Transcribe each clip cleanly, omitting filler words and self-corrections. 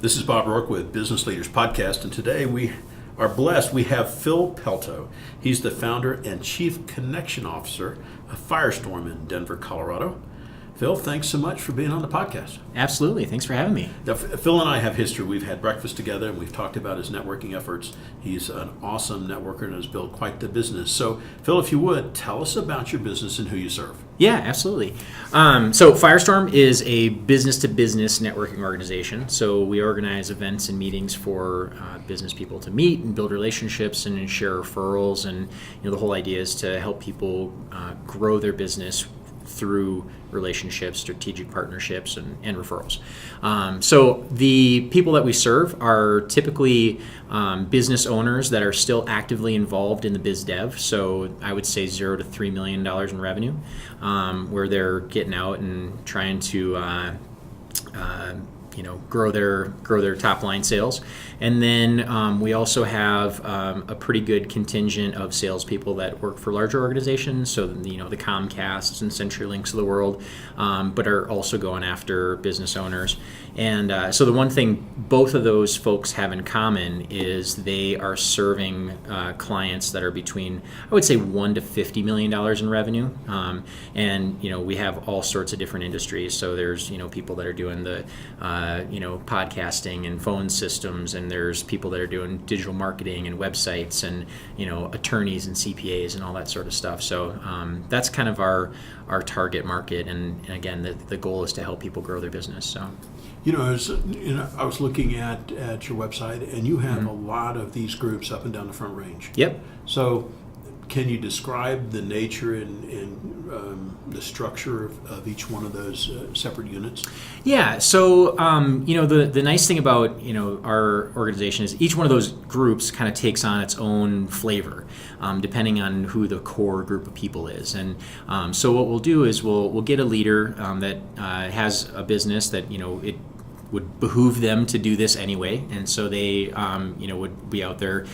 This is Bob Rourke with Business Leaders Podcast, and today we are blessed. We have Phil Pelto. He's the founder and Chief Connection Officer of Firestorm in Denver, Colorado. Phil, thanks so much for being on the podcast. Absolutely. Thanks for having me. Now, Phil and I have history. We've had breakfast together, and we've talked about his networking efforts. He's an awesome networker and has built quite the business. So, Phil, if you would, tell us about your business and who you serve. Yeah, absolutely. So Firestorm is a business-to-business networking organization. So we organize events and meetings for business people to meet and build relationships and share referrals. And the whole idea is to help people grow their business through relationships, strategic partnerships, and referrals. So the people that we serve are typically business owners that are still actively involved in the biz dev. So I would say $0 to $3 million in revenue, where they're getting out and trying to grow their top line sales. And then we also have a pretty good contingent of salespeople that work for larger organizations, so the Comcasts and CenturyLinks of the world, but are also going after business owners. And so the one thing both of those folks have in common is they are serving clients that are between, I would say, $1 to $50 million in revenue. And we have all sorts of different industries. So there's people that are doing the podcasting and phone systems, and there's people that are doing digital marketing and websites, and attorneys and CPAs and all that sort of stuff. So that's kind of our target market, and again, the goal is to help people grow their business. So I was looking at your website, and you have a lot of these groups up and down the Front Range. Yep. So can you describe the nature and the structure of each one of those separate units? Yeah. So the nice thing about our organization is each one of those groups kind of takes on its own flavor, depending on who the core group of people is. And so what we'll do is we'll get a leader that has a business that it would behoove them to do this anyway, and so they would be out there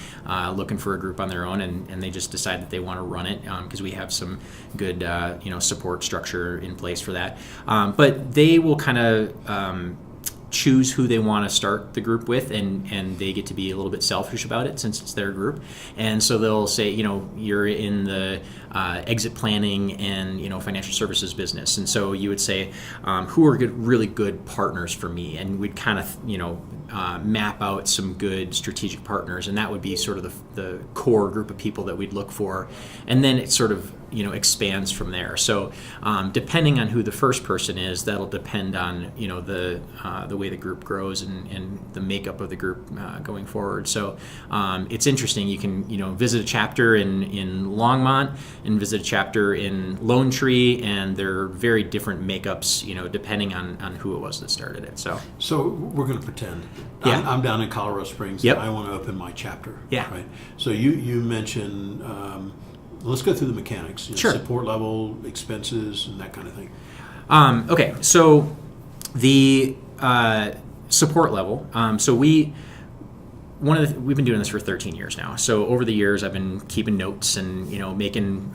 looking for a group on their own, and they just decide that they want to run it because we have some good support structure in place for that. But they will kind of choose who they want to start the group with, and they get to be a little bit selfish about it since it's their group. And so they'll say, you're in the exit planning and financial services business, and so you would say, who are really good partners for me, and we'd kind of map out some good strategic partners, and that would be sort of the core group of people that we'd look for, and then it sort of expands from there. So depending on who the first person is, that'll depend on the way the group grows and the makeup of the group going forward. So it's interesting. You can visit a chapter in Longmont and visit a chapter in Lone Tree, and they're very different makeups, depending on who it was that started it. So we're going to pretend. Yeah. I'm down in Colorado Springs. Yep. And I want to open my chapter. Yeah. Right. So you mentioned. Let's go through the mechanics. Sure. Support level, expenses, and that kind of thing. Okay. So the support level. So we've been doing this for 13 years now. So over the years, I've been keeping notes and making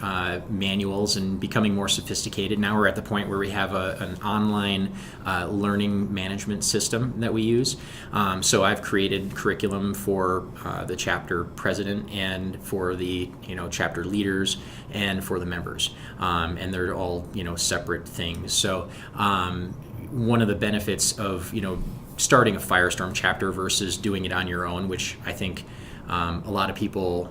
manuals and becoming more sophisticated. Now we're at the point where we have an online learning management system that we use. So I've created curriculum for the chapter president and for the chapter leaders and for the members, and they're all separate things. So one of the benefits of starting a Firestorm chapter versus doing it on your own, which I think a lot of people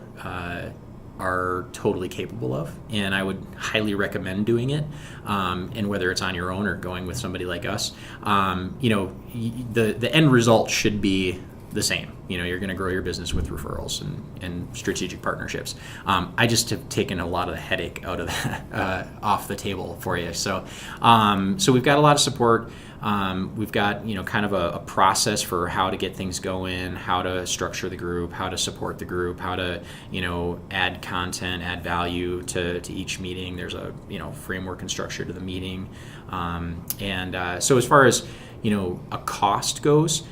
are totally capable of, and I would highly recommend doing it. And whether it's on your own or going with somebody like us, the end result should be the same. You're going to grow your business with referrals and strategic partnerships. I just have taken a lot of the headache out of that off the table for you. So we've got a lot of support. We've got kind of a process for how to get things going, how to structure the group, how to support the group, how to add content, add value to each meeting. There's a framework and structure to the meeting, so as far as a cost goes.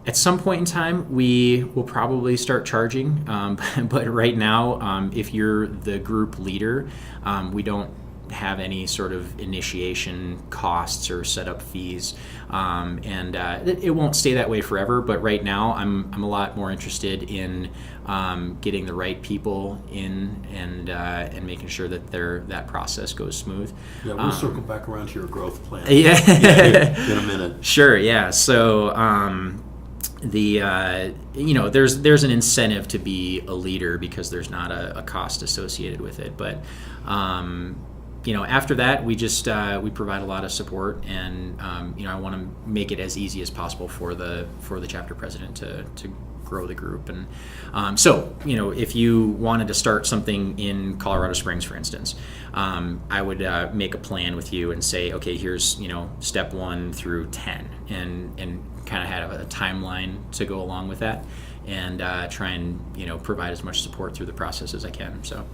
At some point in time, we will probably start charging, but right now, if you're the group leader, we don't have any sort of initiation costs or setup fees, and it won't stay that way forever. But right now, I'm a lot more interested in getting the right people in and making sure that that process goes smooth. Yeah, we'll circle back around to your growth plan. Yeah, in a minute. Sure. Yeah. So there's an incentive to be a leader because there's not a cost associated with it. But after that, we just we provide a lot of support, and I want to make it as easy as possible for the chapter president to grow the group. And so if you wanted to start something in Colorado Springs, for instance, I would make a plan with you and say, okay, here's step 1 through 10, and kind of have a timeline to go along with that, and try and provide as much support through the process as I can. So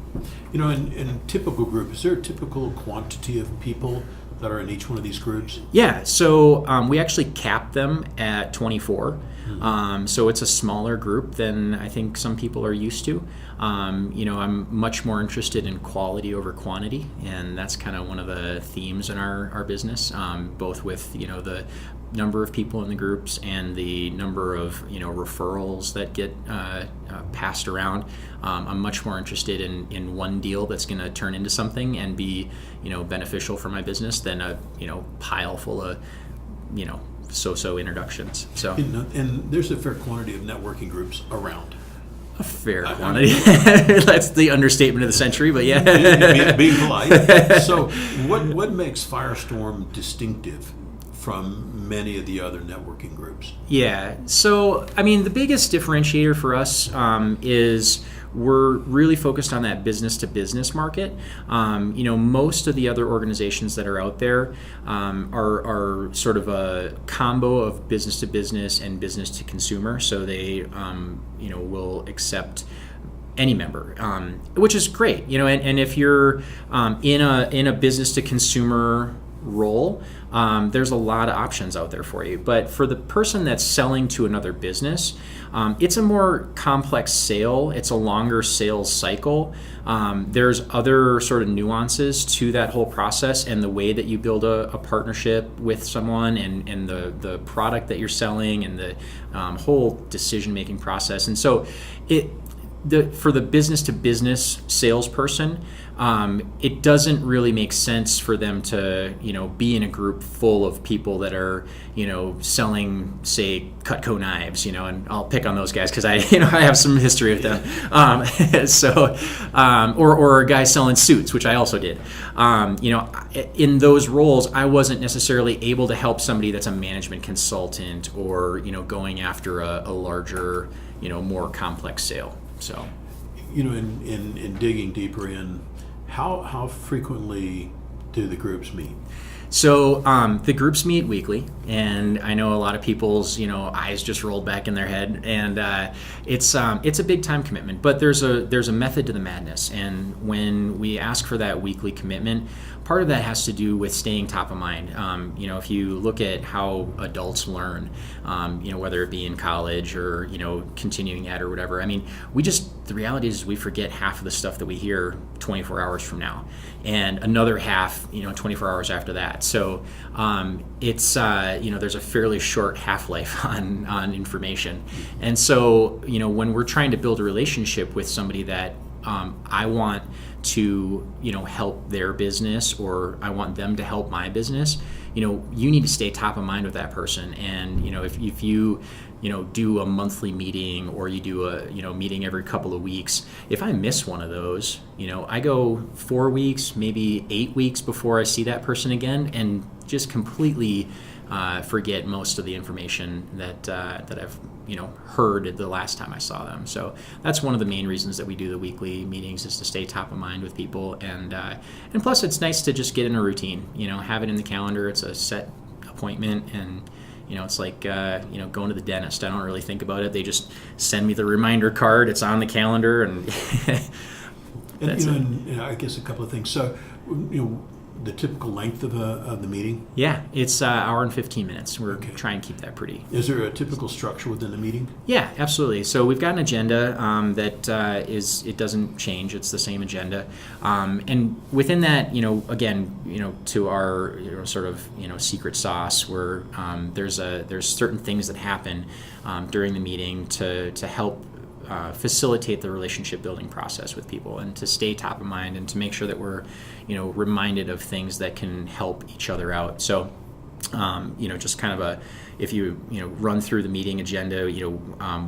in a typical group, is there a typical quantity of people that are in each one of these groups? Yeah, so we actually cap them at 24. So it's a smaller group than I think some people are used to. I'm much more interested in quality over quantity, and that's kind of one of the themes in our business, both with the number of people in the groups and the number of referrals that get passed around. I'm much more interested in one deal that's going to turn into something and be beneficial for my business than a pile full of so-so introductions. So and there's a fair quantity of networking groups around. A fair quantity. That's the understatement of the century, but yeah. Being polite. So what makes Firestorm distinctive from many of the other networking groups? Yeah. So, the biggest differentiator for us is we're really focused on that business-to-business market. Most of the other organizations that are out there are sort of a combo of business-to-business and business-to-consumer. So they, will accept any member, which is great. And if you're in a business-to-consumer role, there's a lot of options out there for you. But for the person that's selling to another business, it's a more complex sale. It's a longer sales cycle. There's other sort of nuances to that whole process and the way that you build a partnership with someone, and the product that you're selling, and the whole decision-making process. And so for the business-to-business salesperson, it doesn't really make sense for them to, be in a group full of people that are, selling, say, Cutco knives, and I'll pick on those guys because I have some history with them. Or a guy selling suits, which I also did. In those roles, I wasn't necessarily able to help somebody that's a management consultant or, going after a larger, more complex sale. So, in digging deeper in, how frequently do the groups meet? So the groups meet weekly, and I know a lot of people's eyes just rolled back in their head, and it's a big time commitment. But there's a method to the madness, and when we ask for that weekly commitment, part of that has to do with staying top of mind. If you look at how adults learn, whether it be in college or continuing ed or whatever, the reality is we forget half of the stuff that we hear 24 hours from now, and another half 24 hours after that. So it's there's a fairly short half-life on information, and so when we're trying to build a relationship with somebody that I want to help their business, or I want them to help my business, you need to stay top of mind with that person. And if you do a monthly meeting, or you do a meeting every couple of weeks, if I miss one of those, I go 4 weeks, maybe 8 weeks before I see that person again, and just completely forget most of the information that I've heard the last time I saw them. So that's one of the main reasons that we do the weekly meetings, is to stay top of mind with people, and plus it's nice to just get in a routine. Have it in the calendar. It's a set appointment, and it's like going to the dentist. I don't really think about it. They just send me the reminder card. It's on the calendar, and and I guess a couple of things. So the typical length of the meeting? Yeah, it's hour and 15 minutes. We're Okay. trying to keep that pretty. Is there a typical structure within the meeting? Yeah, absolutely. So we've got an agenda that it doesn't change. It's the same agenda, and within that, again, to our sort of secret sauce, where there's certain things that happen during the meeting to help facilitate the relationship building process with people, and to stay top of mind, and to make sure that we're reminded of things that can help each other out. So just kind of if you run through the meeting agenda,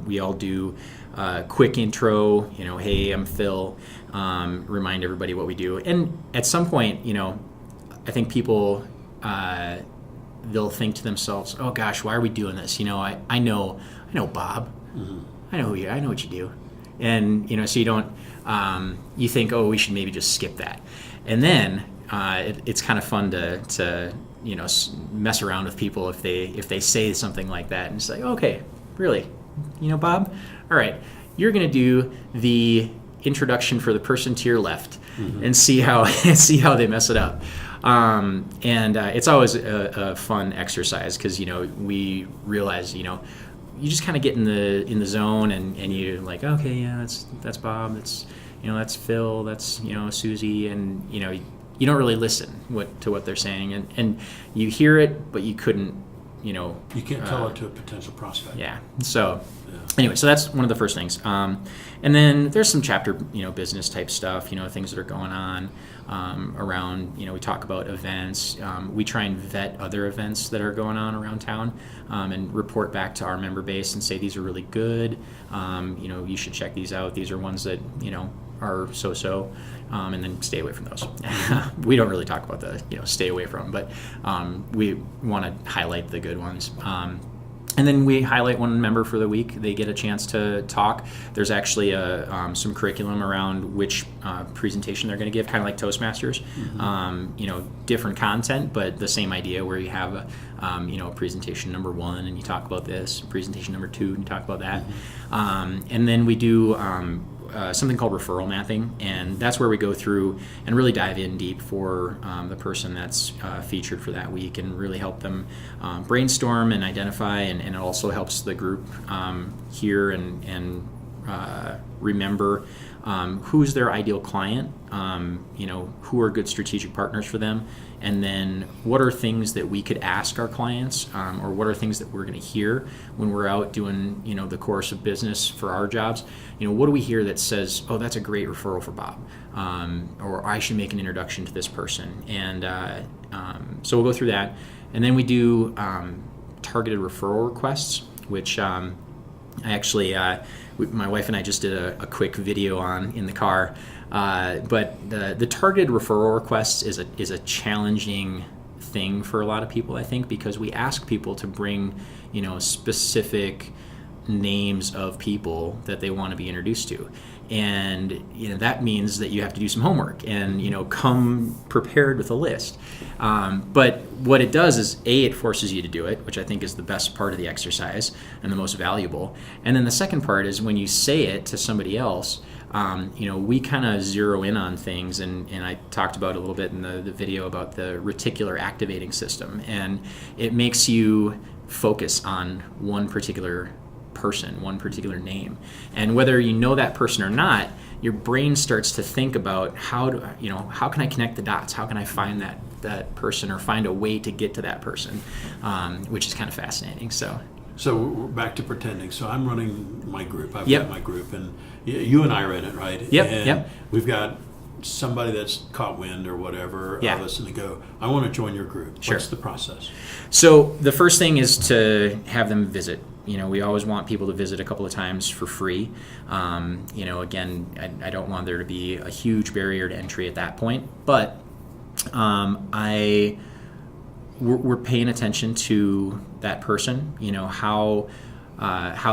we all do a quick intro, hey, I'm Phil, remind everybody what we do. And at some point, I think people, they'll think to themselves, oh gosh, why are we doing this? I know Bob. Mm-hmm. I know who you are. I know what you do. And, so you don't, you think, oh, we should maybe just skip that. And then it's kind of fun to mess around with people if they say something like that, and it's like, okay, really, Bob, all right, you're going to do the introduction for the person to your left, mm-hmm. and see how they mess it up. And it's always a fun exercise, because we realize you just kind of get in the zone, and you're like, okay, yeah, that's Bob, that's Phil, that's Susie, and you don't really listen to what they're saying, and you hear it, but you couldn't, you can't tell it to a potential prospect. Yeah. So anyway, so that's one of the first things. And then there's some chapter, business type stuff, things that are going on around, we talk about events. We try and vet other events that are going on around town, and report back to our member base and say, these are really good. You should check these out. These are ones that, are so-so, and then stay away from those. We don't really talk about the, stay away from, but we want to highlight the good ones. And then we highlight one member for the week. They get a chance to talk. There's actually some curriculum around which presentation they're going to give, kind of like Toastmasters. Mm-hmm. Different content, but the same idea, where you have a presentation number 1 and you talk about this, presentation number 2 and you talk about that. Mm-hmm. And then we do something called referral mapping, and that's where we go through and really dive in deep for the person that's featured for that week, and really help them brainstorm and identify, and it also helps the group hear and remember who's their ideal client, who are good strategic partners for them, and then what are things that we could ask our clients, or what are things that we're going to hear when we're out doing, the course of business for our jobs. What do we hear that says, oh, that's a great referral for Bob, or I should make an introduction to this person. And so we'll go through that. And then we do targeted referral requests, which I actually, my wife and I just did a quick video on in the car. But the targeted referral requests is a challenging thing for a lot of people, I think, because we ask people to bring, specific names of people that they want to be introduced to. And that means that you have to do some homework and come prepared with a list. But what it does is, it forces you to do it, which I think is the best part of the exercise and the most valuable. And then the second part is, when you say it to somebody else, we kind of zero in on things, and I talked about a little bit in the video about the reticular activating system, and it makes you focus on one particular person, one particular name, and whether you know that person or not, your brain starts to think about how can I connect the dots? How can I find that person, or find a way to get to that person, which is kind of fascinating. So we're back to pretending. So I'm running my group. I've Yep. got my group, and you and I are in it, right? Yep. And Yep. we've got somebody that's caught wind or whatever Yeah. of us, and they go, I want to join your group. Sure. What's the process? So the first thing is to have them visit. We always want people to visit a couple of times for free. Again, I don't want there to be a huge barrier to entry at that point, but we're paying attention to that person, how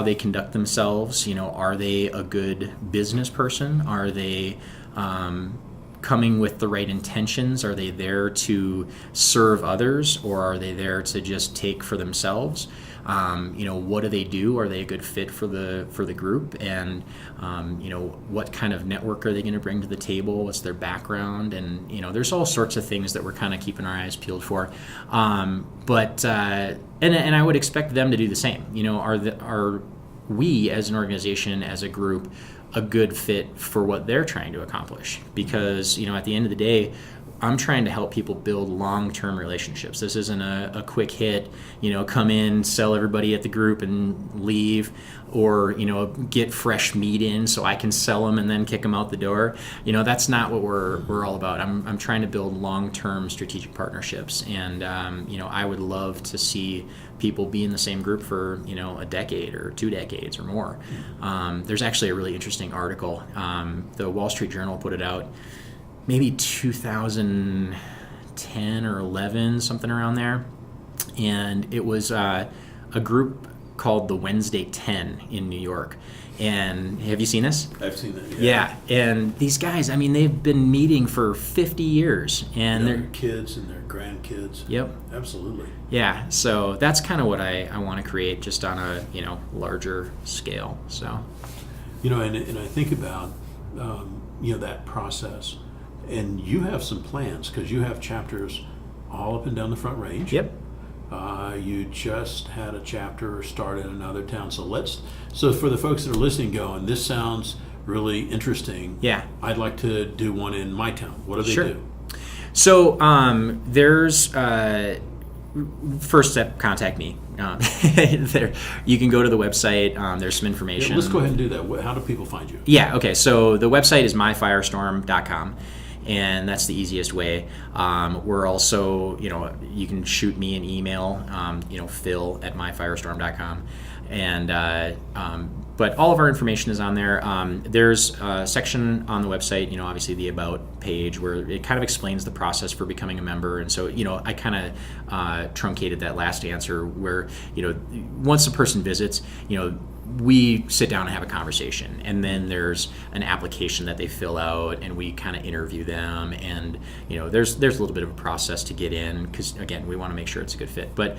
they conduct themselves. Are they a good business person? Are they coming with the right intentions? Are they there to serve others, or are they there to just take for themselves? What do they do? Are they a good fit for the group? And what kind of network are they going to bring to the table? What's their background? And there's all sorts of things that we're kind of keeping our eyes peeled for. But I would expect them to do the same. Are we as an organization, as a group, a good fit for what they're trying to accomplish? Because at the end of the day, I'm trying to help people build long-term relationships. This isn't a quick hit, come in, sell everybody at the group and leave, or, get fresh meat in so I can sell them and then kick them out the door. That's not what we're all about. I'm trying to build long-term strategic partnerships. And, I would love to see people be in the same group for, a decade or 2 decades or more. There's actually a really interesting article. The Wall Street Journal put it out maybe 2010 or 11, something around there. And it was a group called the Wednesday 10 in New York. And have you seen this? I've seen that, yeah. And these guys, they've been meeting for 50 years. And their kids and their grandkids. Yep. Absolutely. Yeah, so that's kind of what I want to create, just on a, larger scale. So, and I think about, that process. And you have some plans, because you have chapters all up and down the Front Range. Yep. You just had a chapter start in another town. So for the folks that are listening going, this sounds really interesting. Yeah. I'd like to do one in my town. What do they Sure. do? So there's first step, contact me. There, you can go to the website. There's some information. Yeah, let's go ahead and do that. How do people find you? Yeah, okay. So the website is myfirestorm.com. And that's the easiest way. We're also, you can shoot me an email, phil@myfirestorm.com. And, but all of our information is on there. There's a section on the website, obviously the About page, where it kind of explains the process for becoming a member. And so, I kind of truncated that last answer where, once a person visits, we sit down and have a conversation, and then there's an application that they fill out, and we kind of interview them, and there's a little bit of a process to get in, because again, we want to make sure it's a good fit. But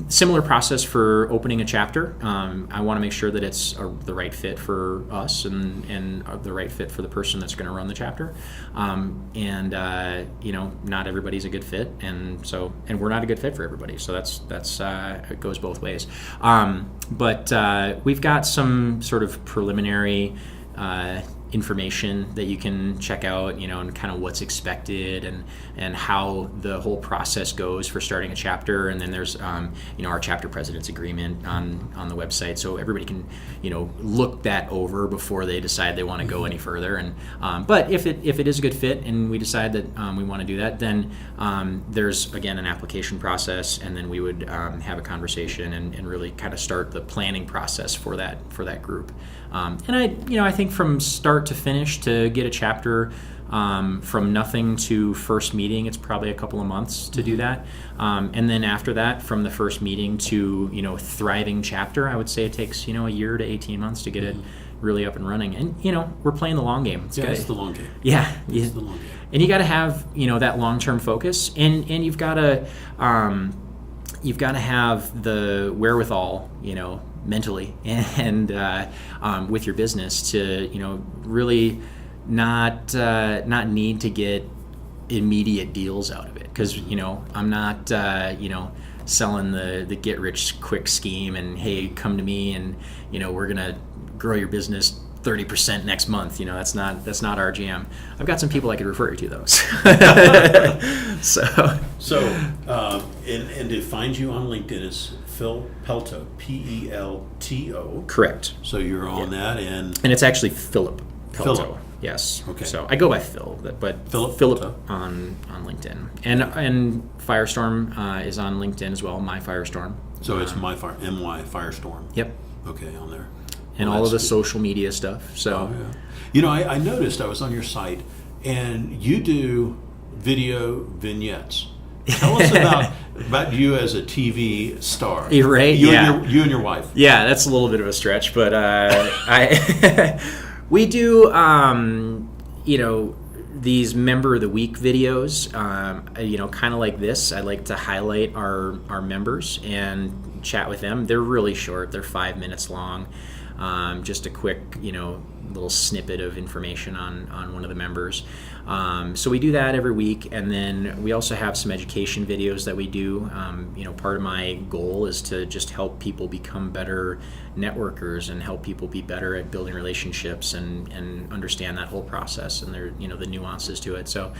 similar process for opening a chapter. I want to make sure that it's the right fit for us and the right fit for the person that's going to run the chapter. Not everybody's a good fit, and we're not a good fit for everybody. So that's it goes both ways. But we've got some sort of preliminary information that you can check out, and kind of what's expected and how the whole process goes for starting a chapter. And then there's, our chapter president's agreement on the website, so everybody can, look that over before they decide they want to go any further. And but if it is a good fit and we decide that we want to do that, then there's again an application process, and then we would have a conversation and really kind of start the planning process for that group. And I think from start to finish, to get a chapter from nothing to first meeting, it's probably a couple of months to do that. And then after that, from the first meeting to thriving chapter, I would say it takes a year to 18 months to get it really up and running. And we're playing the long game. It's the long game. Yeah, it's the long game. And you got to have that long-term focus, and you've got to have the wherewithal, mentally and with your business to really not need to get immediate deals out of it, because I'm not selling the get rich quick scheme and hey, come to me and we're gonna grow your business 30% next month. That's not our jam. I've got some people I could refer you to, though. And to find you on LinkedIn is Phil Pelto, Pelto. Correct. So you're on that, and it's actually Philip Pelto. Philip. Yes. Okay. So I go by Phil, but Philip on LinkedIn, and Firestorm is on LinkedIn as well. My Firestorm. So it's MY Firestorm. Yep. Okay, on there. And all of the social media stuff. So, I noticed I was on your site, and you do video vignettes. Tell us about you as a TV star. You're right. You and your wife. Yeah, that's a little bit of a stretch, but we do these member of the week videos. Kind of like this. I like to highlight our members and chat with them. They're really short. They're 5 minutes long. Just a quick, little snippet of information on one of the members. So we do that every week, and then we also have some education videos that we do. Part of my goal is to just help people become better networkers and help people be better at building relationships and understand that whole process and their, the nuances to it. So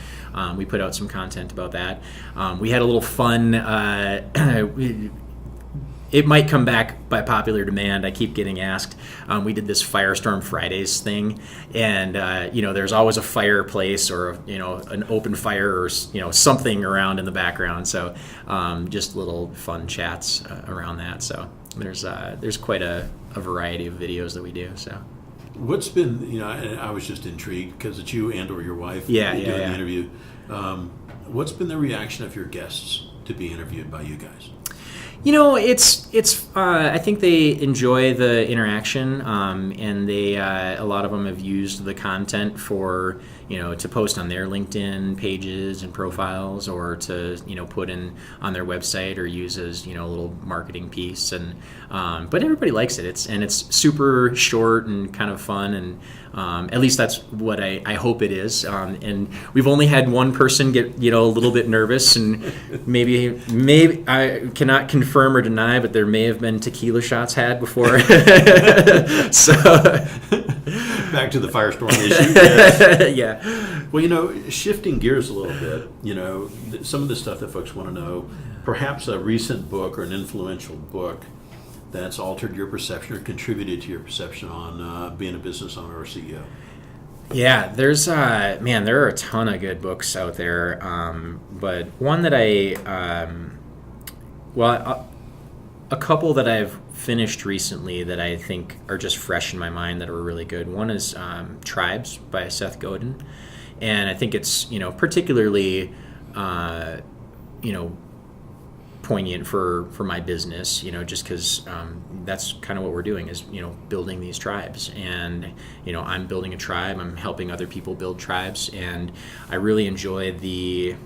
we put out some content about that. We had a little fun. It might come back by popular demand. I keep getting asked. We did this Firestorm Fridays thing, and there's always a fireplace or an open fire or something around in the background. So just little fun chats around that. So there's quite a variety of videos that we do. So what's been I was just intrigued because it's you and or your wife doing the interview. What's been the reaction of your guests to be interviewed by you guys? It's. I think they enjoy the interaction, and they a lot of them have used the content for to post on their LinkedIn pages and profiles, or to put in on their website or use as a little marketing piece. And but everybody likes it. It's super short and kind of fun, and at least that's what I hope it is. And we've only had one person get a little bit nervous, and maybe I cannot confirm or deny, but there may have been tequila shots had before. So back to the Firestorm issue. Yes. Yeah. Well, shifting gears a little bit, some of the stuff that folks want to know, perhaps a recent book or an influential book that's altered your perception or contributed to your perception on being a business owner or CEO. Yeah, there are a ton of good books out there, but one that a couple that I've finished recently that I think are just fresh in my mind that are really good. One is Tribes by Seth Godin, and I think it's particularly poignant for my business, just because that's kind of what we're doing is building these tribes, and I'm building a tribe. I'm helping other people build tribes, and I really enjoy the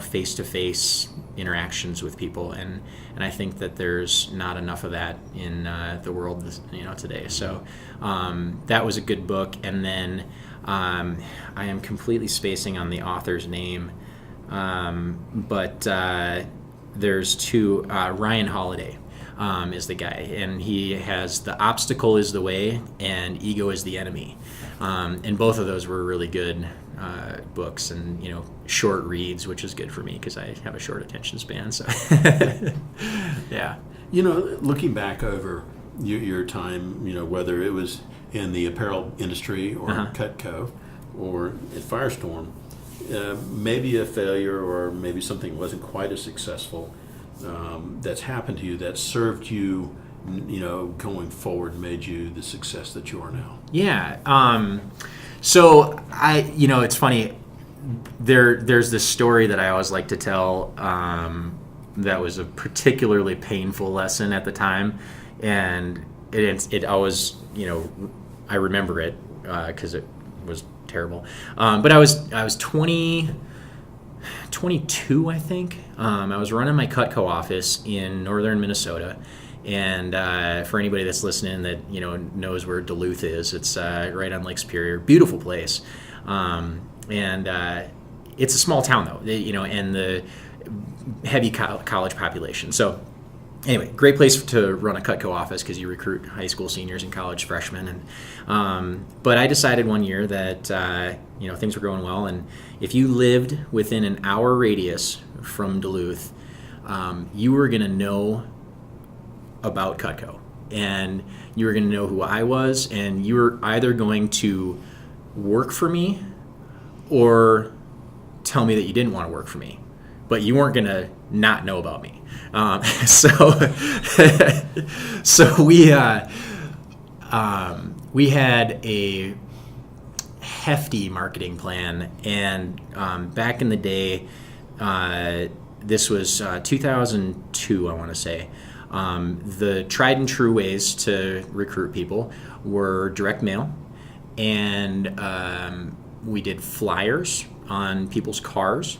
face-to-face interactions with people, and I think that there's not enough of that in the world today. So that was a good book. And then I am completely spacing on the author's name, but there's two. Ryan Holiday is the guy, and he has The Obstacle is the Way and Ego is the Enemy, and both of those were really good books, and short reads, which is good for me because I have a short attention span. So yeah, looking back over your time, whether it was in the apparel industry or Cutco or at Firestorm, maybe a failure or maybe something wasn't quite as successful that's happened to you that served you, going forward, made you the success that you are now. Yeah. So it's funny. There's this story that I always like to tell. That was a particularly painful lesson at the time, and it always, I remember it because it was terrible. But I was 22, I think. I was running my Cutco office in northern Minnesota. And for anybody that's listening that knows where Duluth is, it's right on Lake Superior. Beautiful place, and it's a small town though. And the heavy college population. So anyway, great place to run a Cutco office because you recruit high school seniors and college freshmen. And but I decided one year that things were going well, and if you lived within an hour radius from Duluth, you were going to know about Cutco, and you were going to know who I was, and you were either going to work for me or tell me that you didn't want to work for me, but you weren't going to not know about me. So we had a hefty marketing plan, and back in the day, this was 2002, I want to say. The tried and true ways to recruit people were direct mail, and we did flyers on people's cars,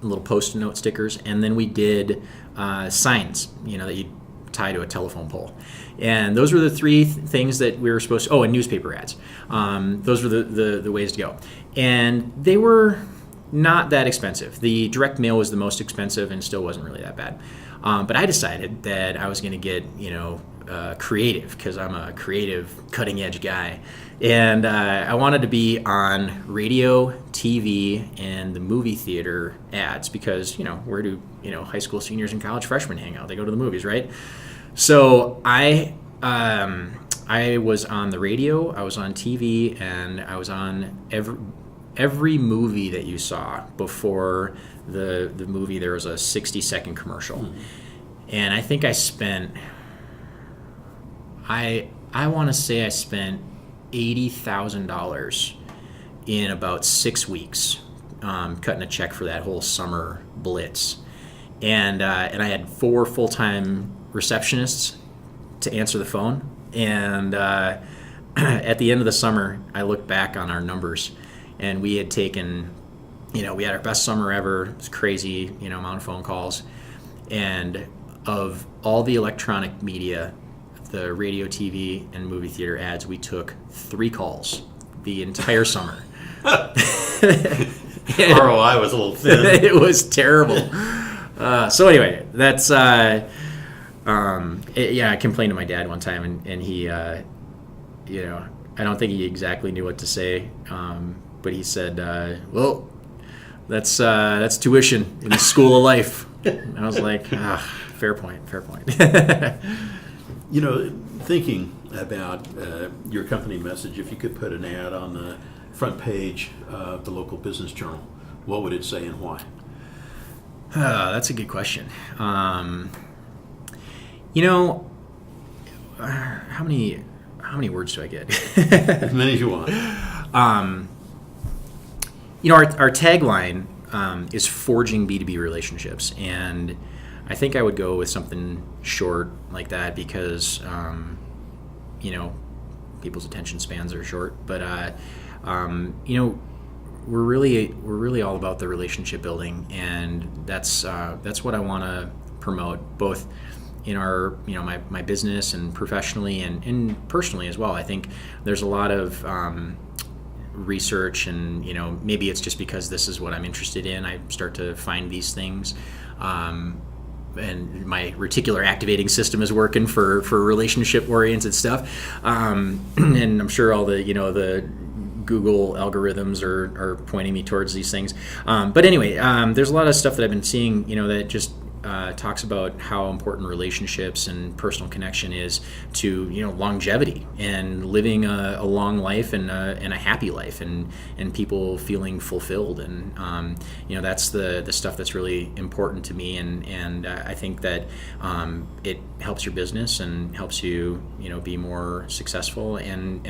little post-it note stickers, and then we did signs, that you tie to a telephone pole. And those were the three things that we were supposed to, and newspaper ads. Those were the ways to go. And they were not that expensive. The direct mail was the most expensive and still wasn't really that bad. But I decided that I was going to get, creative, because I'm a creative, cutting-edge guy. And I wanted to be on radio, TV, and the movie theater ads, because, where do, high school seniors and college freshmen hang out? They go to the movies, right? So I was on the radio, I was on TV, and I was on every movie that you saw. Before the movie, there was a 60-second commercial. Mm-hmm. And I think I spent, I want to say I spent $80,000 in about 6 weeks, cutting a check for that whole summer blitz. And I had 4 full-time receptionists to answer the phone. And at the end of the summer, I looked back on our numbers, and we had taken, we had our best summer ever. It was crazy, amount of phone calls. And of all the electronic media, the radio, TV, and movie theater ads, we took 3 calls the entire summer. ROI was a little thin. It was terrible. So anyway, that's I complained to my dad one time, and he, I don't think he exactly knew what to say, but he said, "Well, that's tuition in the school of life." And I was like, fair point. Thinking about your company message, if you could put an ad on the front page of the local business journal, what would it say and why? That's a good question. How many words do I get? As many as you want. Our tagline is forging B2B relationships, and I think I would go with something short like that because, people's attention spans are short. But we're really all about the relationship building, and that's what I want to promote, both in our my business and professionally and personally as well. I think there's a lot of research, and maybe it's just because this is what I'm interested in. I start to find these things. And my reticular activating system is working for relationship-oriented stuff, and I'm sure all the the Google algorithms are pointing me towards these things. But anyway, there's a lot of stuff that I've been seeing, that just talks about how important relationships and personal connection is to longevity and living a long life and a happy life and people feeling fulfilled, and that's the stuff that's really important to me, and I think that it helps your business and helps you be more successful and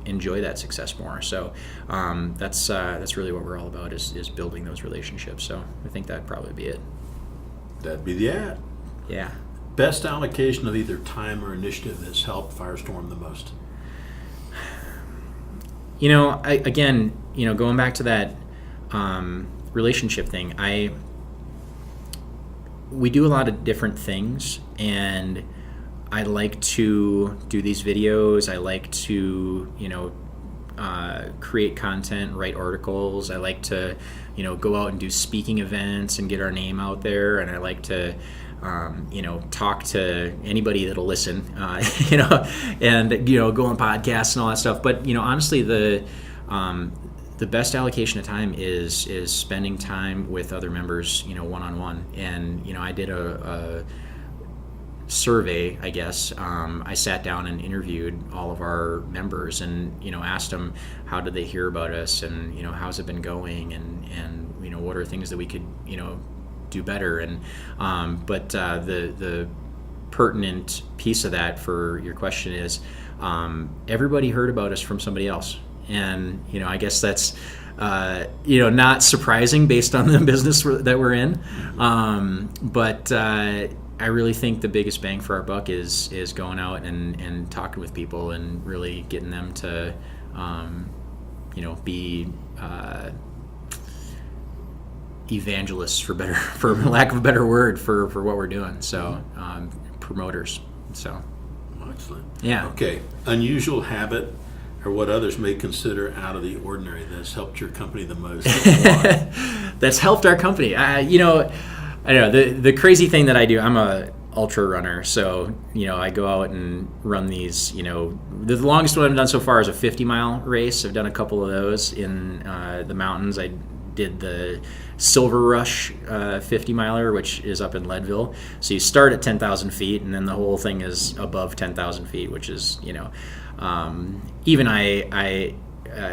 enjoy that success more. So that's really what we're all about, is building those relationships. So I think that'd probably be it. That'd be the ad. Yeah. Best allocation of either time or initiative that's helped Firestorm the most? Going back to that relationship thing, we do a lot of different things, and I like to do these videos. I like to, create content, write articles. I like to, go out and do speaking events and get our name out there. And I like to, talk to anybody that'll listen, and, go on podcasts and all that stuff. But, honestly, the best allocation of time is spending time with other members, one-on-one. And, I did a survey, I guess. I sat down and interviewed all of our members and asked them how did they hear about us, and how's it been going, and what are things that we could do better. And but the pertinent piece of that for your question is everybody heard about us from somebody else, and I guess that's not surprising based on the business that we're in, but I really think the biggest bang for our buck is going out and talking with people and really getting them to, be evangelists, for lack of a better word, for what we're doing. So promoters. So excellent. Yeah. Okay. Unusual habit, or what others may consider out of the ordinary, that's helped your company the most? That's helped our company. I don't know, the crazy thing that I do. I'm a ultra runner, so I go out and run these. The longest one I've done so far is a 50-mile race. I've done a couple of those in the mountains. I did the Silver Rush 50-miler, which is up in Leadville. So you start at 10,000 feet, and then the whole thing is above 10,000 feet, which is even I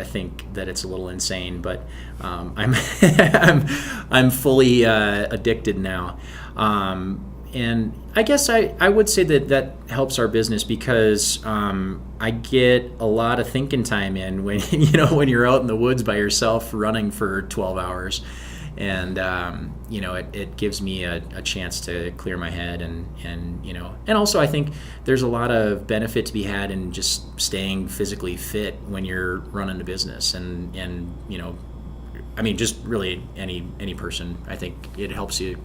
think that it's a little insane, but I'm I'm fully addicted now. And I guess I would say that helps our business because I get a lot of thinking time in when when you're out in the woods by yourself running for 12 hours, and it gives me a chance to clear my head and also I think there's a lot of benefit to be had in just staying physically fit when you're running a business and I mean, just really any person. I think it helps you,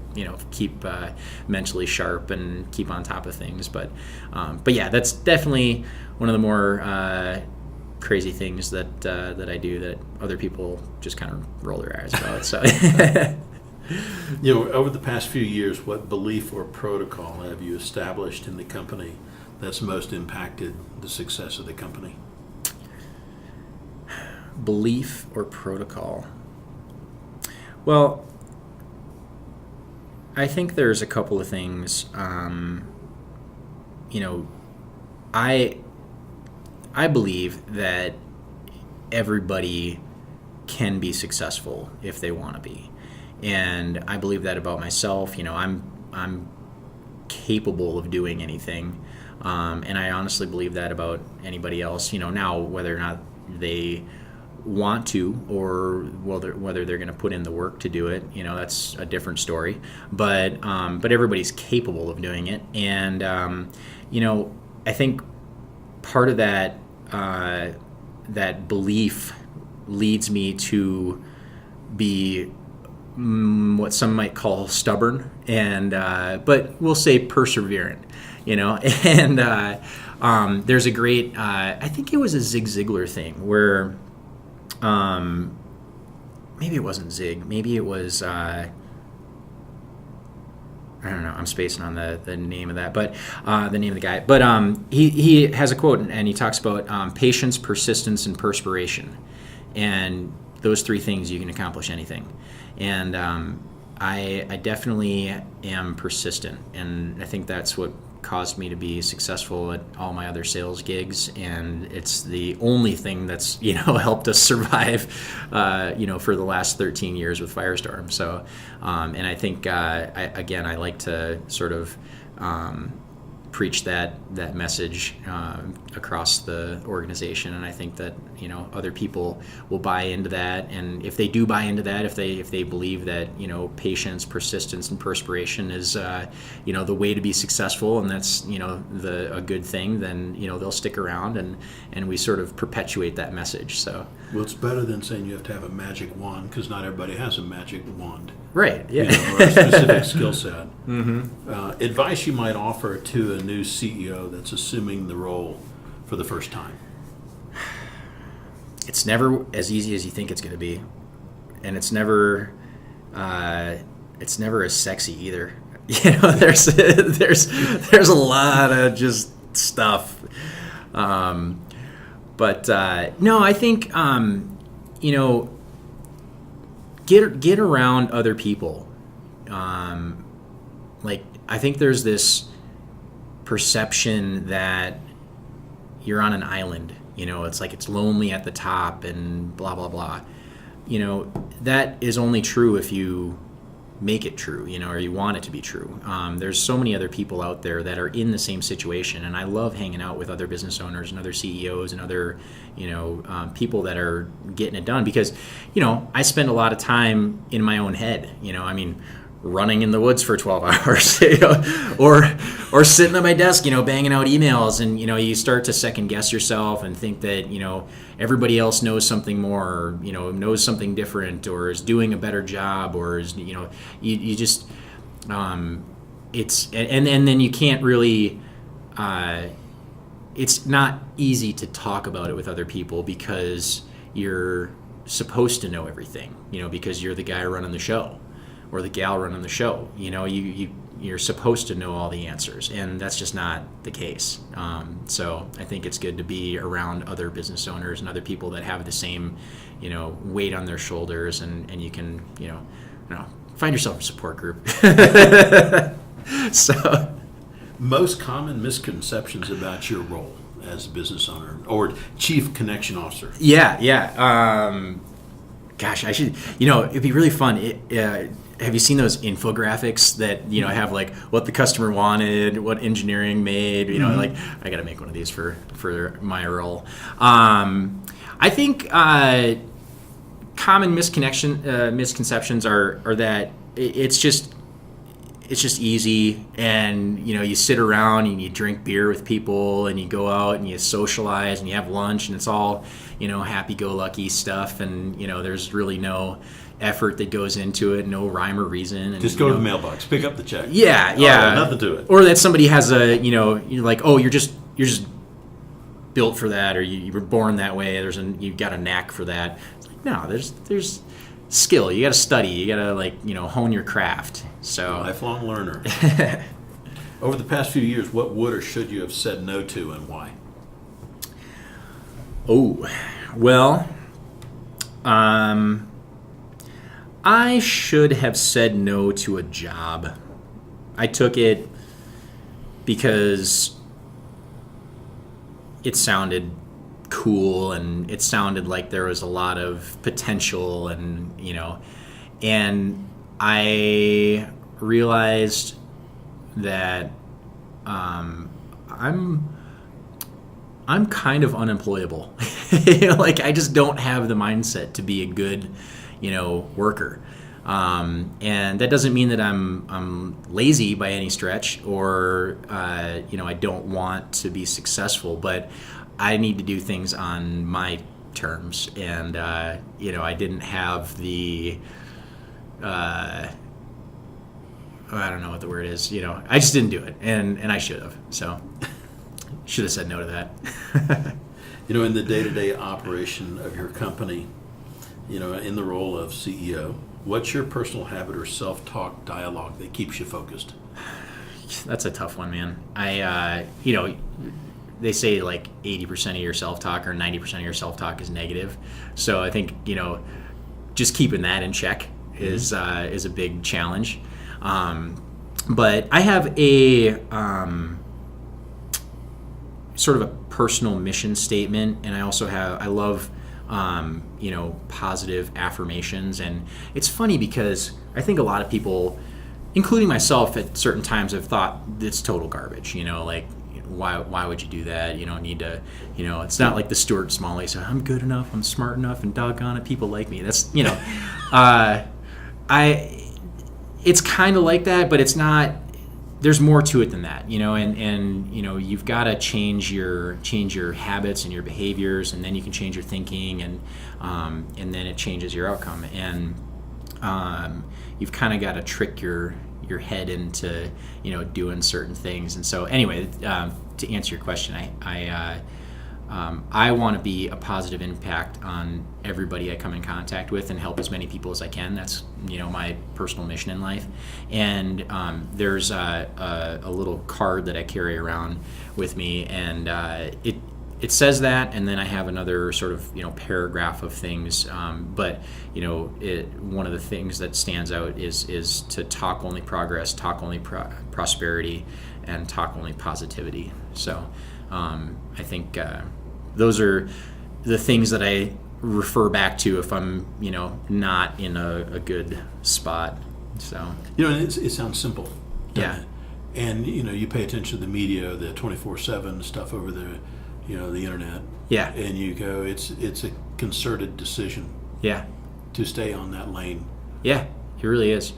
keep mentally sharp and keep on top of things. But yeah, that's definitely one of the more crazy things that I do that other people just kind of roll their eyes about. So, over the past few years, what belief or protocol have you established in the company that's most impacted the success of the company? Belief or protocol? Well, I think there's a couple of things. I believe that everybody can be successful if they want to be, and I believe that about myself. I'm capable of doing anything, and I honestly believe that about anybody else. Now whether or not they want to, or whether they're going to put in the work to do it, that's a different story. But everybody's capable of doing it, and I think part of that belief leads me to be what some might call stubborn, and but we'll say perseverant. And there's a great I think it was a Zig Ziglar thing where. Maybe it wasn't Zig. Maybe it was, I don't know. I'm spacing on the name of that, but the name of the guy. But he has a quote, and he talks about patience, persistence, and perspiration. And those three things, you can accomplish anything. And I definitely am persistent, and I think that's what caused me to be successful at all my other sales gigs, and it's the only thing that's helped us survive for the last 13 years with Firestorm. So and I think I like to sort of preach that message across the organization, and I think that other people will buy into that. And if they do buy into that, if they believe that patience, persistence, and perspiration is the way to be successful, and that's a good thing, then they'll stick around, and we sort of perpetuate that message. So well, it's better than saying you have to have a magic wand, because not everybody has a magic wand. Right. Yeah. Or a specific skill set. Mm-hmm. Advice you might offer to a new CEO that's assuming the role for the first time? It's never as easy as you think it's going to be, and it's never as sexy either. There's a lot of just stuff. But no, I think get around other people. I think there's this perception that you're on an island. It's like it's lonely at the top and blah blah blah. That is only true if you make it true, or you want it to be true. There's so many other people out there that are in the same situation, and I love hanging out with other business owners and other CEOs and other, people that are getting it done, because, I spend a lot of time in my own head. running in the woods for 12 hours, or sitting at my desk, banging out emails, and you start to second guess yourself and think that everybody else knows something more, or knows something different, or is doing a better job, or is you just it's and then you can't really. It's not easy to talk about it with other people because you're supposed to know everything, because you're the guy running the show or the gal running the show. You're supposed to know all the answers, and that's just not the case. So I think it's good to be around other business owners and other people that have the same, weight on their shoulders, and you can, find yourself a support group. So. Most common misconceptions about your role as a business owner or chief connection officer. Yeah. Gosh, I should. It'd be really fun. Have you seen those infographics that have like what the customer wanted, what engineering made? Like I got to make one of these for my role. I think common misconceptions are that it's just easy, and you sit around and you drink beer with people, and you go out and you socialize and you have lunch, and it's all happy-go-lucky stuff, and there's really no effort that goes into it, no rhyme or reason. And, just go to the mailbox, pick up the check. Yeah. Nothing to it. Or that somebody has you're like, oh, you're just built for that, or you were born that way. You've got a knack for that. It's like, no, there's skill. You got to study. You got to hone your craft. So lifelong learner. Over the past few years, what would or should you have said no to, and why? Oh, well, I should have said no to a job. I took it because it sounded cool, and it sounded like there was a lot of potential, and and I realized that I'm kind of unemployable. Like I just don't have the mindset to be a good worker, and that doesn't mean that I'm lazy by any stretch, or I don't want to be successful, but I need to do things on my terms, and I didn't have the I don't know what the word is. I just didn't do it, and I should have. So should have said no to that. In the day-to-day operation of your company, in the role of CEO, what's your personal habit or self-talk dialogue that keeps you focused? That's a tough one, man. They say like 80% of your self-talk or 90% of your self-talk is negative. So I think, just keeping that in check is a big challenge. But I have a sort of a personal mission statement, and I also I love positive affirmations. And it's funny because I think a lot of people, including myself at certain times, have thought it's total garbage, like why would you do that? You don't need to, it's not like the Stuart Smalley said, I'm good enough, I'm smart enough, and doggone it, people like me. That's, it's kind of like that, but it's not. There's more to it than that, and you've got to change your habits and your behaviors, and then you can change your thinking, and then it changes your outcome, and you've kind of got to trick your head into doing certain things. And so anyway, to answer your question, I want to be a positive impact on everybody I come in contact with and help as many people as I can. That's my personal mission in life. And there's a little card that I carry around with me, and it says that, and then I have another sort of paragraph of things. But one of the things that stands out is to talk only progress, talk only prosperity, and talk only positivity. So I think those are the things that I refer back to if I'm not in a good spot. So it sounds simple. Yeah. And you pay attention to the media, the 24/7 stuff over the the internet. Yeah. And you go, it's a concerted decision. Yeah. To stay on that lane. Yeah, it really is.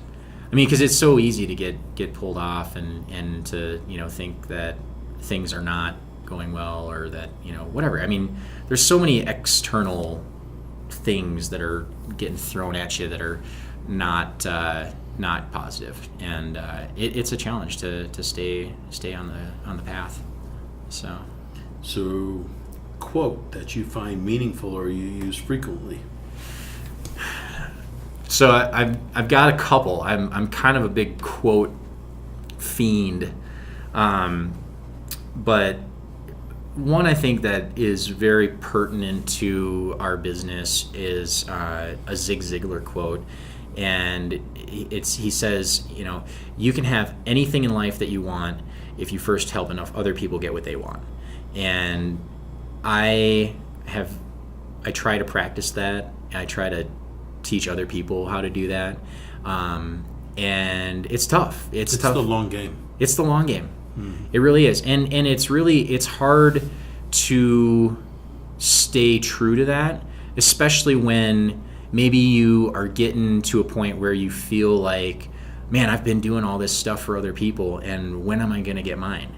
I mean, because it's so easy to get pulled off and to, think that things are not going well, or that, whatever. I mean, there's so many external things that are getting thrown at you that are not positive, and it's a challenge to stay on the path. So, quote that you find meaningful or you use frequently. So I've got a couple. I'm kind of a big quote fiend, but one I think that is very pertinent to our business is a Zig Ziglar quote, and he says, you can have anything in life that you want if you first help enough other people get what they want. And I try to practice that. I try to teach other people how to do that, and it's tough. It's tough. The long game. It's the long game. It really is, and it's hard to stay true to that, especially when maybe you are getting to a point where you feel like, man, I've been doing all this stuff for other people, and when am I going to get mine?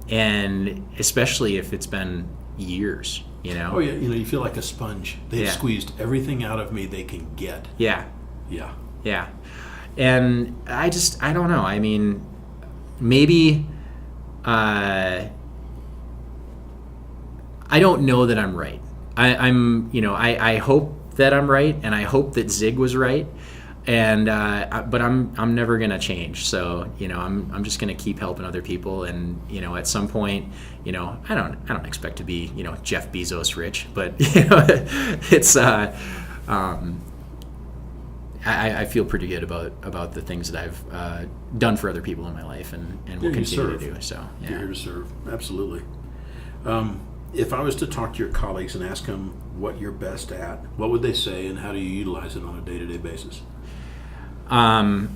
And especially if it's been years. Oh yeah, you feel like a sponge. They've squeezed everything out of me they can get. Yeah. And I don't know. I mean, maybe I don't know that I'm right. I hope that I'm right, and I hope that Zig was right. And but I'm never gonna change. So I'm just gonna keep helping other people, and at some point, I don't expect to be Jeff Bezos rich, but it's I feel pretty good about the things that I've done for other people in my life, and will continue to do. So you're here to serve, absolutely. If I was to talk to your colleagues and ask them what you're best at, what would they say, and how do you utilize it on a day-to-day basis? I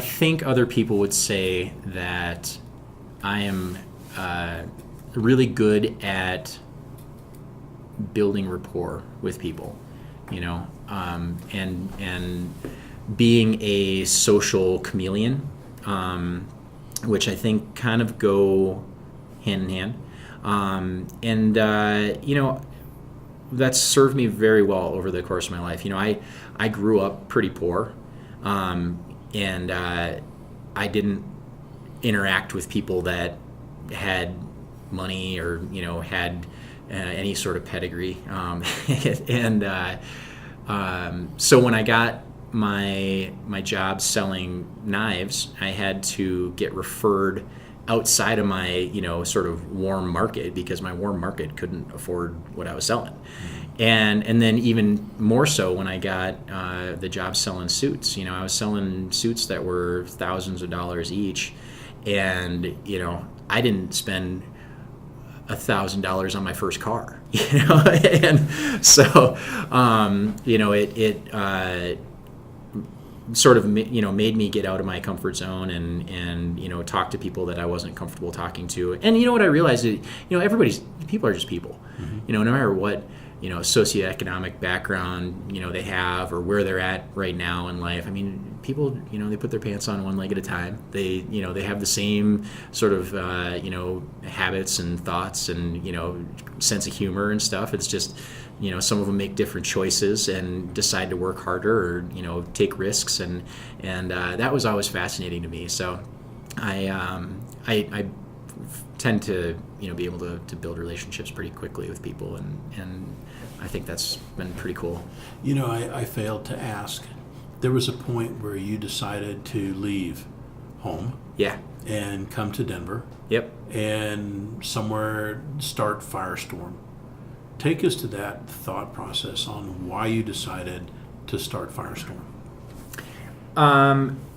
think other people would say that I am really good at building rapport with people, and being a social chameleon, which I think kind of go hand in hand, and that's served me very well over the course of my life. I grew up pretty poor, and I didn't interact with people that had money or had any sort of pedigree, and so when I got my job selling knives, I had to get referred outside of my sort of warm market, because my warm market couldn't afford what I was selling. And then even more so when I got the job selling suits. I was selling suits that were thousands of dollars each, and I didn't spend $1,000 on my first car, and so it sort of made me get out of my comfort zone and talk to people that I wasn't comfortable talking to. And what I realized is people are just people. No matter what socioeconomic background they have, or where they're at right now in life. I mean, people they put their pants on one leg at a time. They they have the same sort of habits and thoughts and sense of humor and stuff. It's just some of them make different choices and decide to work harder, or take risks, and that was always fascinating to me. So I tend to be able to build relationships pretty quickly with people, and I think that's been pretty cool. I failed to ask. There was a point where you decided to leave home. Yeah. And come to Denver. Yep. And somewhere start Firestorm. Take us to that thought process on why you decided to start Firestorm.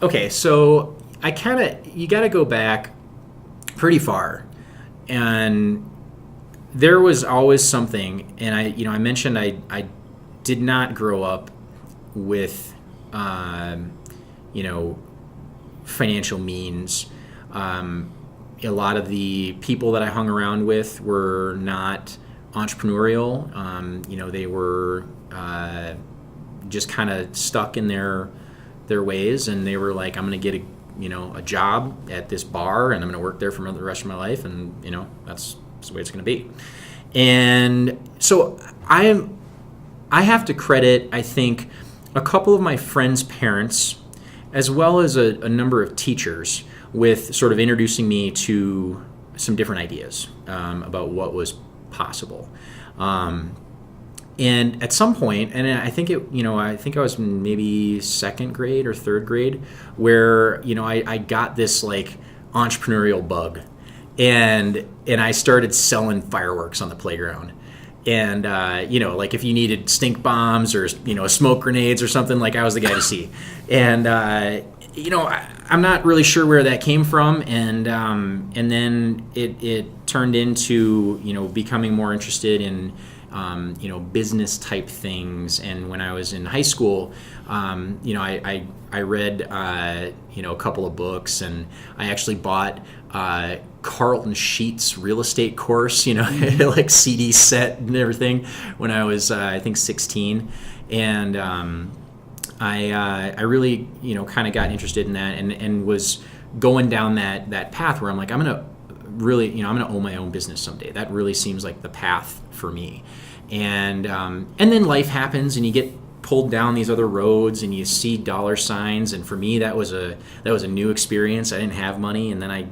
Okay, so you got to go back pretty far, and there was always something. And I mentioned I did not grow up with financial means. A lot of the people that I hung around with were not entrepreneurial. They were just kind of stuck in their ways, and they were like, I'm going to get a job at this bar, and I'm going to work there for the rest of my life, and that's the way it's going to be. And so I have to credit, I think, a couple of my friends' parents, as well as a number of teachers, with sort of introducing me to some different ideas about what was possible. And at some point, and I think I was maybe second grade or third grade, where I got this like entrepreneurial bug, and I started selling fireworks on the playground. And like if you needed stink bombs or smoke grenades or something, like I was the guy to see. And I'm not really sure where that came from, and then it turned into becoming more interested in business type things. And when I was in high school, I read a couple of books, and I actually bought Carlton Sheets real estate course, like CD set and everything, when I was I think 16, and I really kind of got interested in that, and was going down that path where I'm like, I'm gonna own my own business someday. That really seems like the path for me. And then life happens, and you get pulled down these other roads, and you see dollar signs. And for me, that was a new experience. I didn't have money, and then I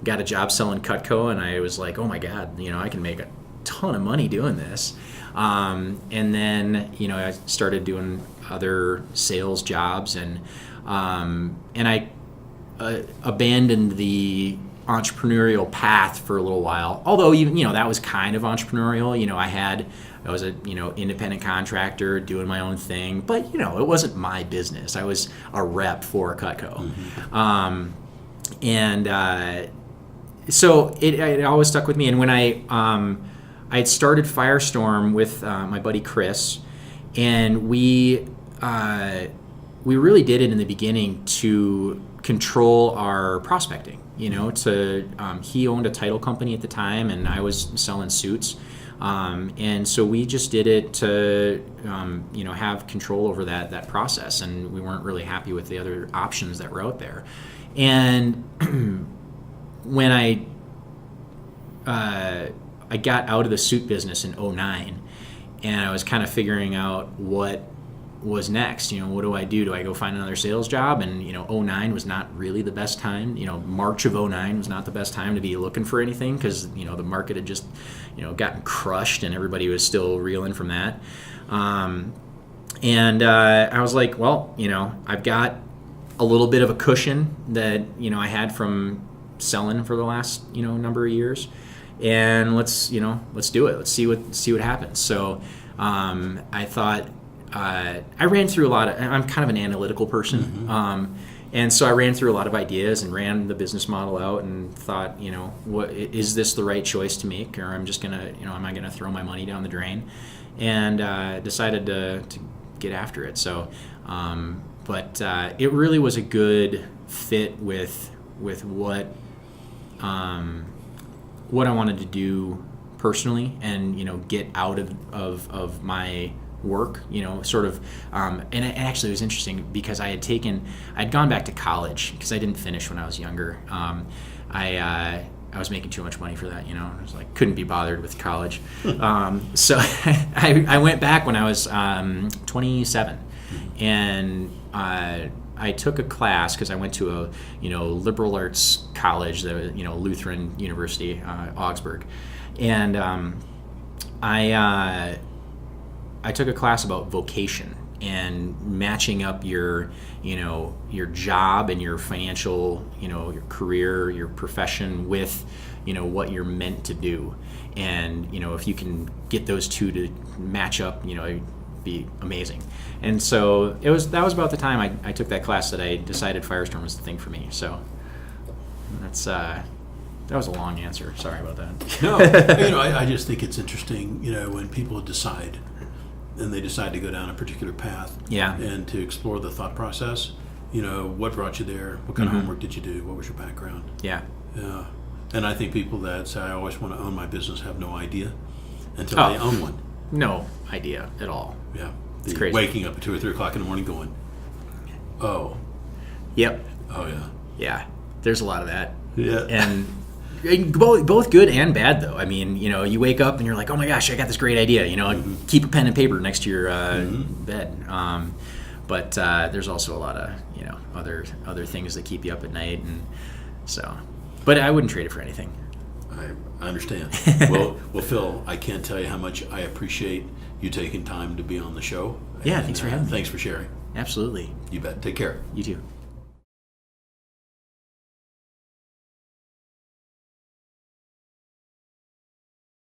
got a job selling Cutco, and I was like, oh my God, I can make a ton of money doing this. And then I started doing other sales jobs, and I abandoned the entrepreneurial path for a little while. Although even that was kind of entrepreneurial. I was a independent contractor doing my own thing, but it wasn't my business. I was a rep for Cutco. Mm-hmm. So it always stuck with me. And when I had started Firestorm with my buddy Chris, and we really did it in the beginning to control our prospecting. He owned a title company at the time, and I was selling suits. And so we just did it to, have control over that process, and we weren't really happy with the other options that were out there. And when I got out of the suit business in 2009, and I was kind of figuring out what was next. What do I do? Do I go find another sales job? And 2009 was not really the best time. March of 2009 was not the best time to be looking for anything, because the market had just gotten crushed, and everybody was still reeling from that. And I was like, well, I've got a little bit of a cushion that I had from selling for the last number of years, and let's do it. Let's see what happens. So I thought. I ran through I'm kind of an analytical person. Mm-hmm. And so I ran through a lot of ideas and ran the business model out, and thought, what is this the right choice to make, or I'm just going to, am I going to throw my money down the drain? And decided to get after it. So, but it really was a good fit with what I wanted to do personally, and, get out of my work, sort of, and actually it was interesting because I'd gone back to college because I didn't finish when I was younger. I was making too much money for that, I was like, couldn't be bothered with college. So I went back when I was 27, and I took a class because I went to a liberal arts college, the Lutheran University, Augsburg, and I took a class about vocation and matching up your job and your financial, your career, your profession with, what you're meant to do. And, if you can get those two to match up, it'd be amazing. And so that was about the time I took that class that I decided Firestorm was the thing for me. So that was a long answer. Sorry about that. No, I just think it's interesting, when people decide, and they decide to go down a particular path, and to explore the thought process. What brought you there? What kind of homework did you do? What was your background? Yeah. And I think people that say, I always want to own my business, have no idea until they own one. No idea at all. Yeah. The crazy. waking up at 2 or 3 o'clock in the morning going, oh, Yep. oh yeah. Yeah. There's a lot of that. Yeah. And both good and bad, though. I mean, you wake up and you're like, oh my gosh, I got this great idea. Keep a pen and paper next to your bed. But there's also a lot of other things that keep you up at night, and so. But I wouldn't trade it for anything. I understand. well, Phil, I can't tell you how much I appreciate you taking time to be on the show. Yeah, thanks for having me. Thanks for sharing. Absolutely. You bet. Take care. You too.